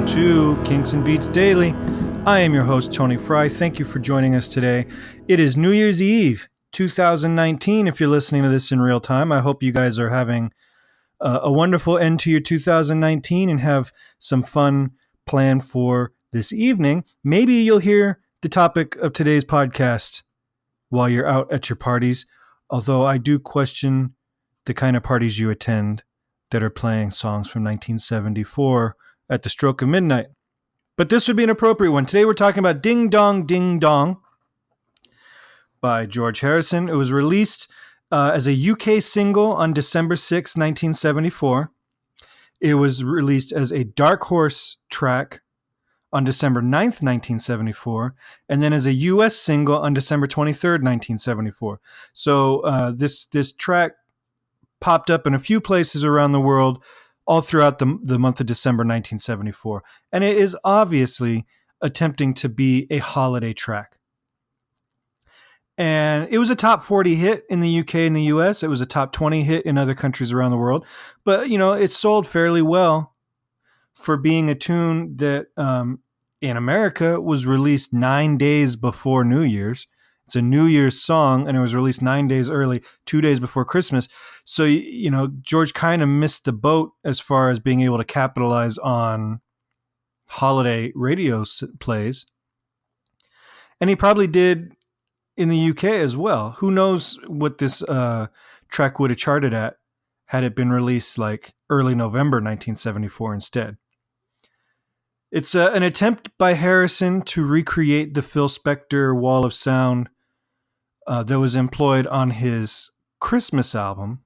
to Kinks and Beats Daily. I am your host, Tony Fry. Thank you for joining us today. It is New Year's Eve, 2019. If you're listening to this in real time, I hope you guys are having a wonderful end to your 2019 and have some fun planned for this evening. Maybe you'll hear the topic of today's podcast while you're out at your parties, although I do question the kind of parties you attend that are playing songs from 1974 at the stroke of midnight. But this would be an appropriate one. Today we're talking about Ding Dong Ding Dong by George Harrison. It was released as a UK single on December 6, 1974. It was released as a Dark Horse track on December 9th, 1974, and then as a US single on December 23rd, 1974. So this track popped up in a few places around the world all throughout the month of December 1974. And it is obviously attempting to be a holiday track. And it was a top 40 hit in the UK and the US. It was a top 20 hit in other countries around the world. But, you know, it sold fairly well for being a tune that in America was released 9 days before New Year's. It's a New Year's song, and it was released 9 days early, 2 days before Christmas. So, you know, George kind of missed the boat as far as being able to capitalize on holiday radio plays. And he probably did in the UK as well. Who knows what this track would have charted at had it been released like early November 1974 instead. It's an attempt by Harrison to recreate the Phil Spector wall of sound that was employed on his Christmas album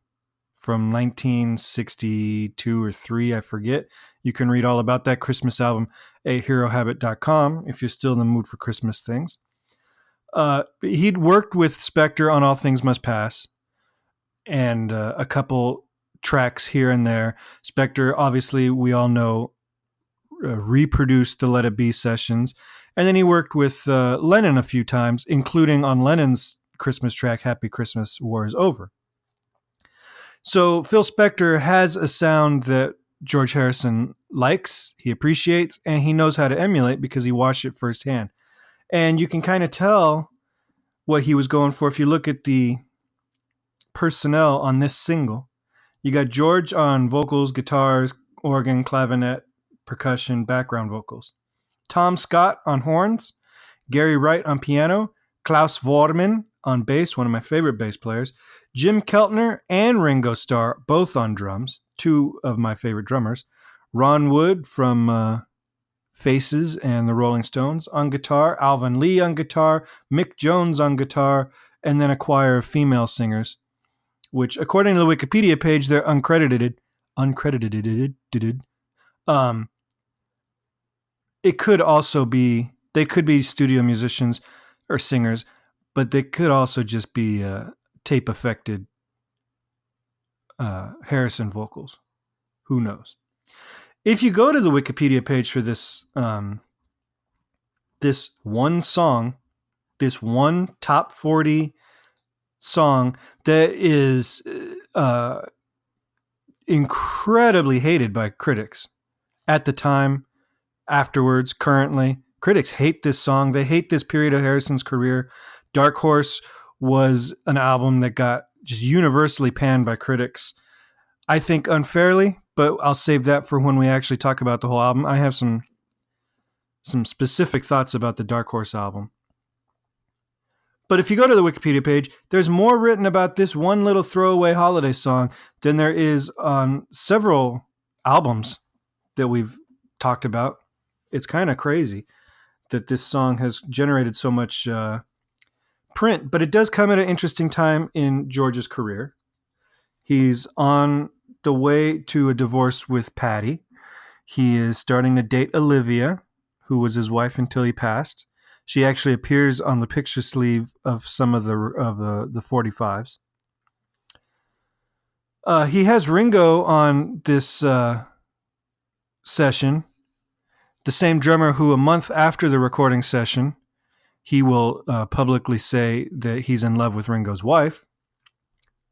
from 1962 or 3, I forget. You can read all about that Christmas album at herohabit.com if you're still in the mood for Christmas things. He'd worked with Spector on All Things Must Pass and a couple tracks here and there. Spector, obviously, we all know, reproduced the Let It Be sessions. And then he worked with Lennon a few times, including on Lennon's Christmas track, Happy Christmas, War Is Over. So Phil Spector has a sound that George Harrison likes, he appreciates, and he knows how to emulate because he watched it firsthand. And you can kind of tell what he was going for if you look at the personnel on this single. You got George on vocals, guitars, organ, clavinet, percussion, background vocals. Tom Scott on horns, Gary Wright on piano, Klaus Vormann on bass, one of my favorite bass players, Jim Keltner and Ringo Starr, both on drums, two of my favorite drummers, Ron Wood from Faces and the Rolling Stones on guitar, Alvin Lee on guitar, Mick Jones on guitar, and then a choir of female singers, which according to the Wikipedia page, they're uncredited. It could also be, they could be studio musicians or singers, but they could also just be tape affected Harrison vocals. Who knows? If you go to the Wikipedia page for this this one song, this one top 40 song that is incredibly hated by critics at the time, afterwards, currently. Critics hate this song. They hate this period of Harrison's career. Dark Horse was an album that got just universally panned by critics. I think unfairly, but I'll save that for when we actually talk about the whole album. I have some specific thoughts about the Dark Horse album. But if you go to the Wikipedia page, there's more written about this one little throwaway holiday song than there is on several albums that we've talked about. It's kind of crazy that this song has generated so much print, but it does come at an interesting time in George's career. He's on the way to a divorce with Patty. He is starting to date Olivia, who was his wife until he passed. She actually appears on the picture sleeve of some of the 45s. He has Ringo on this session, the same drummer who a month after the recording session, he will publicly say that he's in love with Ringo's wife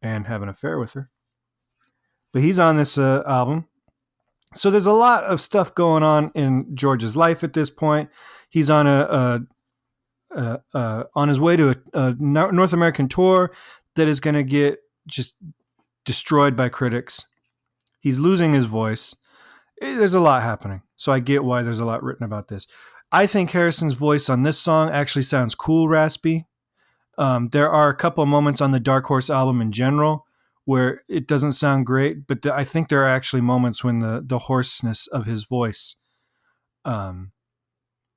and have an affair with her. But he's on this album. So there's a lot of stuff going on in George's life at this point. He's on on his way to a North American tour that is going to get just destroyed by critics. He's losing his voice. There's a lot happening. So I get why there's a lot written about this. I think Harrison's voice on this song actually sounds cool, raspy. There are a couple of moments on the Dark Horse album in general where it doesn't sound great, but I think there are actually moments when the hoarseness of his voice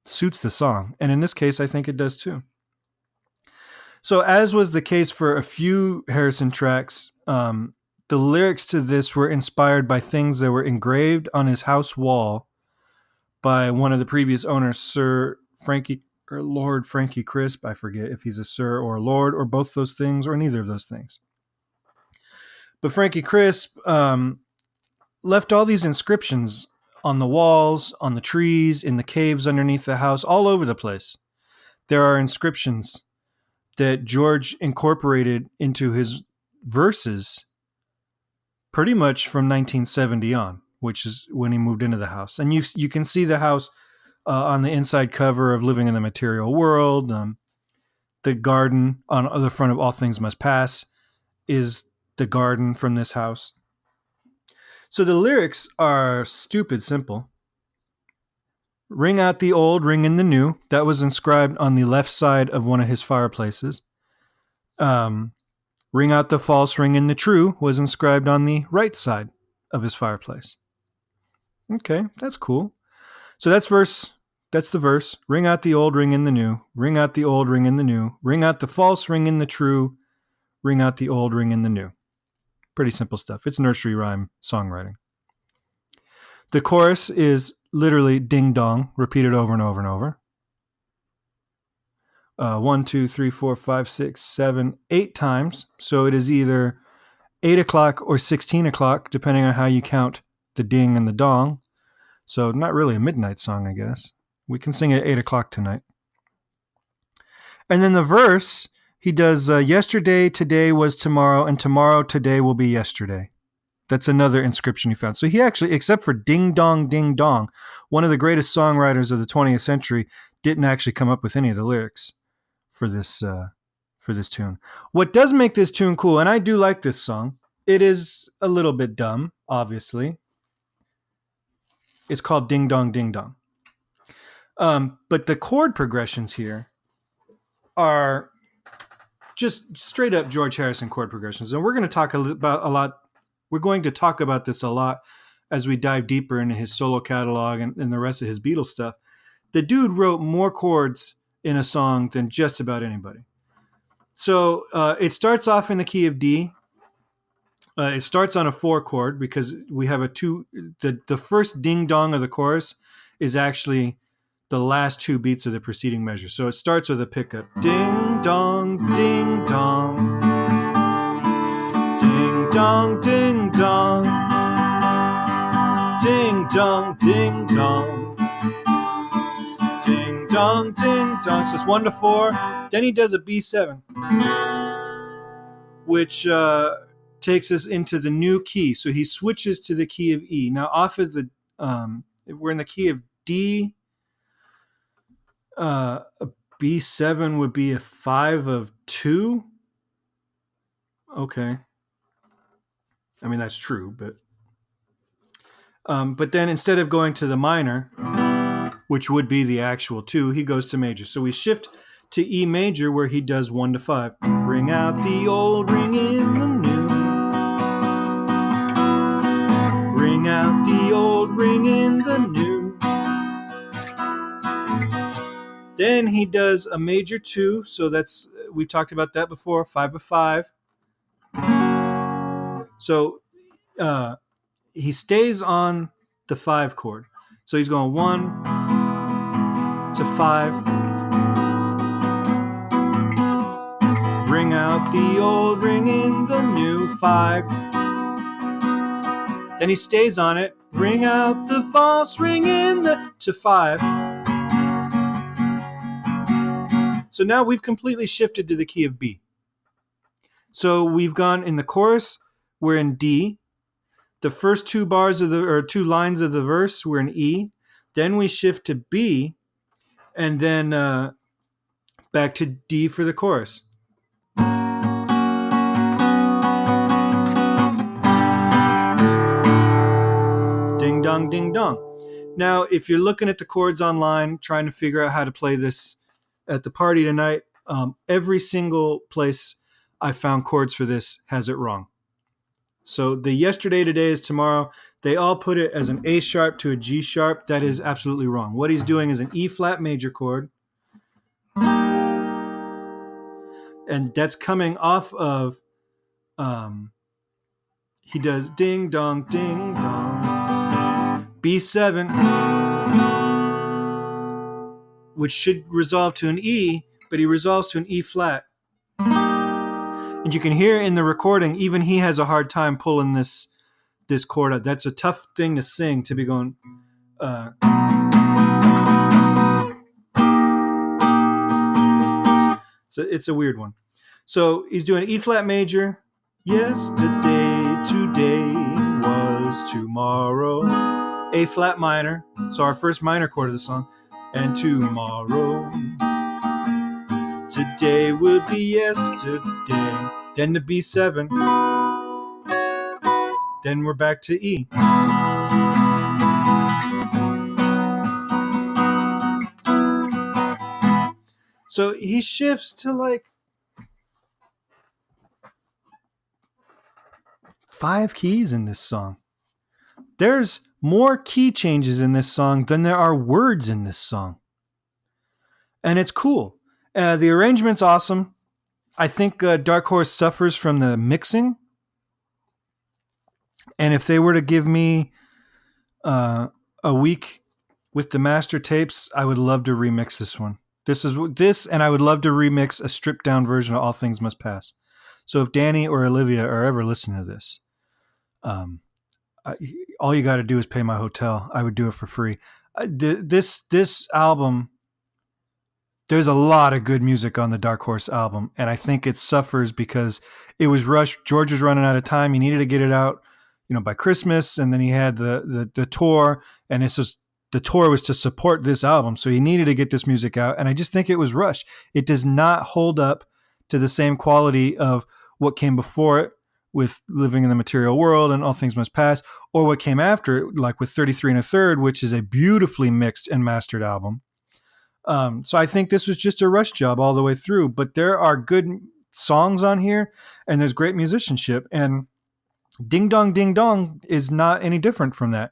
suits the song. And in this case, I think it does too. So as was the case for a few Harrison tracks, the lyrics to this were inspired by things that were engraved on his house wall by one of the previous owners, Sir Frankie or Lord Frankie Crisp. I forget if he's a Sir or a Lord or both those things or neither of those things. But Frankie Crisp left all these inscriptions on the walls, on the trees, in the caves underneath the house, all over the place. There are inscriptions that George incorporated into his verses pretty much from 1970 on, which is when he moved into the house. And you can see the house on the inside cover of Living in the Material World. The garden on the front of All Things Must Pass is the garden from this house. So the lyrics are stupid simple. Ring out the old, ring in the new. That was inscribed on the left side of one of his fireplaces. Ring out the false, ring in the true was inscribed on the right side of his fireplace. Okay, that's cool. So that's the verse. Ring out the old, ring in the new. Ring out the old, ring in the new. Ring out the false, ring in the true. Ring out the old, ring in the new. Pretty simple stuff. It's nursery rhyme songwriting. The chorus is literally ding dong, repeated over and over and over. 1, 2, 3, 4, 5, 6, 7, 8 times. So it is either 8 o'clock or 16 o'clock, depending on how you count the ding and the dong. So not really a midnight song, I guess. We can sing it at 8 o'clock tonight. And then the verse, he does yesterday, today was tomorrow, and tomorrow, today will be yesterday. That's another inscription he found. So he actually, except for ding dong, one of the greatest songwriters of the 20th century, didn't actually come up with any of the lyrics for this tune. What does make this tune cool, and I do like this song, it is a little bit dumb, obviously. It's called Ding Dong Ding Dong. But the chord progressions here are just straight up George Harrison chord progressions. And we're going to talk we're going to talk about this a lot as we dive deeper into his solo catalog and the rest of his Beatles stuff. The dude wrote more chords in a song than just about anybody. So it starts off in the key of D. It starts on a 4 chord because we have the first ding dong of the chorus is actually the last 2 beats of the preceding measure. So it starts with a pickup. Ding dong, ding dong. Ding dong, ding dong. Ding dong, ding dong. Ding dong, ding dong. So it's 1 to 4. Then he does a B7, which takes us into the new key. So he switches to the key of E. Now off of the, if we're in the key of D, a B7 would be a 5 of 2. Okay. I mean, that's true, but then instead of going to the minor, which would be the actual 2, he goes to major. So we shift to E major where he does 1 to 5. Ring out the old, ring in the new. Ring out the old, ring in the new. Then he does a major 2. So we talked about that before, 5 of 5. So he stays on the 5 chord. So he's going 1 to 5. Ring out the old, ring in the new, 5. Then he stays on it. Ring out the false, ring in the to 5. So now we've completely shifted to the key of B. So we've gone in the chorus, we're in D. the first two bars or two lines of the verse were in E. Then we shift to B, and then back to D for the chorus. Ding dong, ding dong. Now, if you're looking at the chords online, trying to figure out how to play this at the party tonight, every single place I found chords for this has it wrong. So the yesterday, today is tomorrow. They all put it as an A sharp to a G sharp. That is absolutely wrong. What he's doing is an E flat major chord. And that's coming off of, he does ding dong, B7, which should resolve to an E, but he resolves to an E flat. And you can hear in the recording, even he has a hard time pulling this chord out. That's a tough thing to sing, to be going. So it's a weird one. So he's doing E flat major. Yesterday, today was tomorrow. A flat minor. So our first minor chord of the song. And tomorrow, today will be yesterday. Then to B7. Then we're back to E. So he shifts to like 5 keys in this song. There's more key changes in this song than there are words in this song. And it's cool. The arrangement's awesome. I think Dark Horse suffers from the mixing. And if they were to give me a week with the master tapes, I would love to remix this one. This, and I would love to remix a stripped down version of All Things Must Pass. So if Danny or Olivia are ever listening to this, all you got to do is pay my hotel. I would do it for free. This album, there's a lot of good music on the Dark Horse album, and I think it suffers because it was rushed. George was running out of time. He needed to get it out, by Christmas, and then he had the tour, and the tour was to support this album, so he needed to get this music out, and I just think it was rushed. It does not hold up to the same quality of what came before it, with Living in the Material World and All Things Must Pass, or what came after it, like with 33 1/3, which is a beautifully mixed and mastered album. So I think this was just a rush job all the way through, but there are good songs on here, and there's great musicianship, and Ding Dong is not any different from that.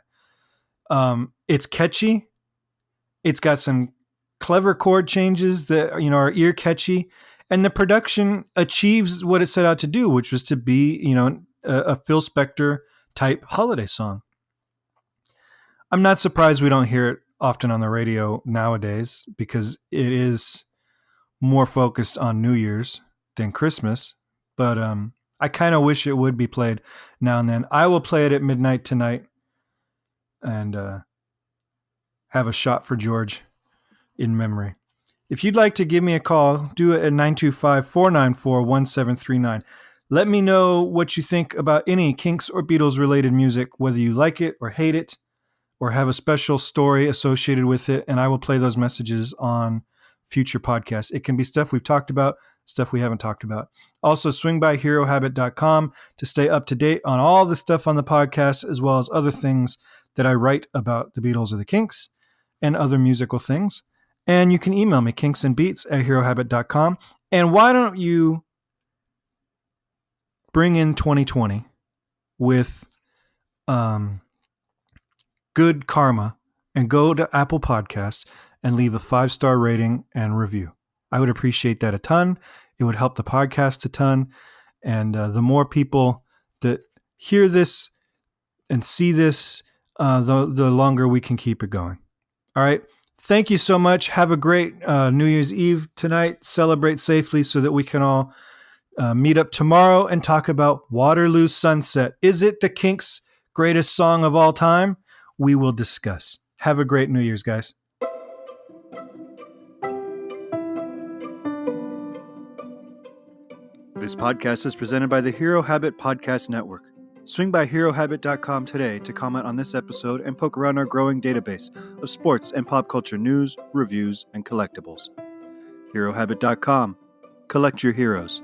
It's catchy. It's got some clever chord changes that are ear catchy. And the production achieves what it set out to do, which was to be, a Phil Spector type holiday song. I'm not surprised we don't hear it often on the radio nowadays, because it is more focused on New Year's than Christmas. But I kind of wish it would be played now and then. I will play it at midnight tonight and have a shot for George in memory. If you'd like to give me a call, do it at 925-494-1739. Let me know what you think about any Kinks or Beatles related music, whether you like it or hate it, or have a special story associated with it, and I will play those messages on future podcasts. It can be stuff we've talked about, stuff we haven't talked about. Also, swing by herohabit.com to stay up to date on all the stuff on the podcast, as well as other things that I write about the Beatles or the Kinks and other musical things. And you can email me, kinksandbeats@herohabit.com. And why don't you bring in 2020 with good karma and go to Apple Podcasts and leave a 5-star rating and review. I would appreciate that a ton. It would help the podcast a ton. And the more people that hear this and see this, the longer we can keep it going. All right. Thank you so much. Have a great New Year's Eve tonight. Celebrate safely so that we can all meet up tomorrow and talk about Waterloo Sunset. Is it the Kinks' greatest song of all time? We will discuss. Have a great New Year's, guys. This podcast is presented by the Hero Habit Podcast Network. Swing by HeroHabit.com today to comment on this episode and poke around our growing database of sports and pop culture news, reviews, and collectibles. HeroHabit.com. Collect your heroes.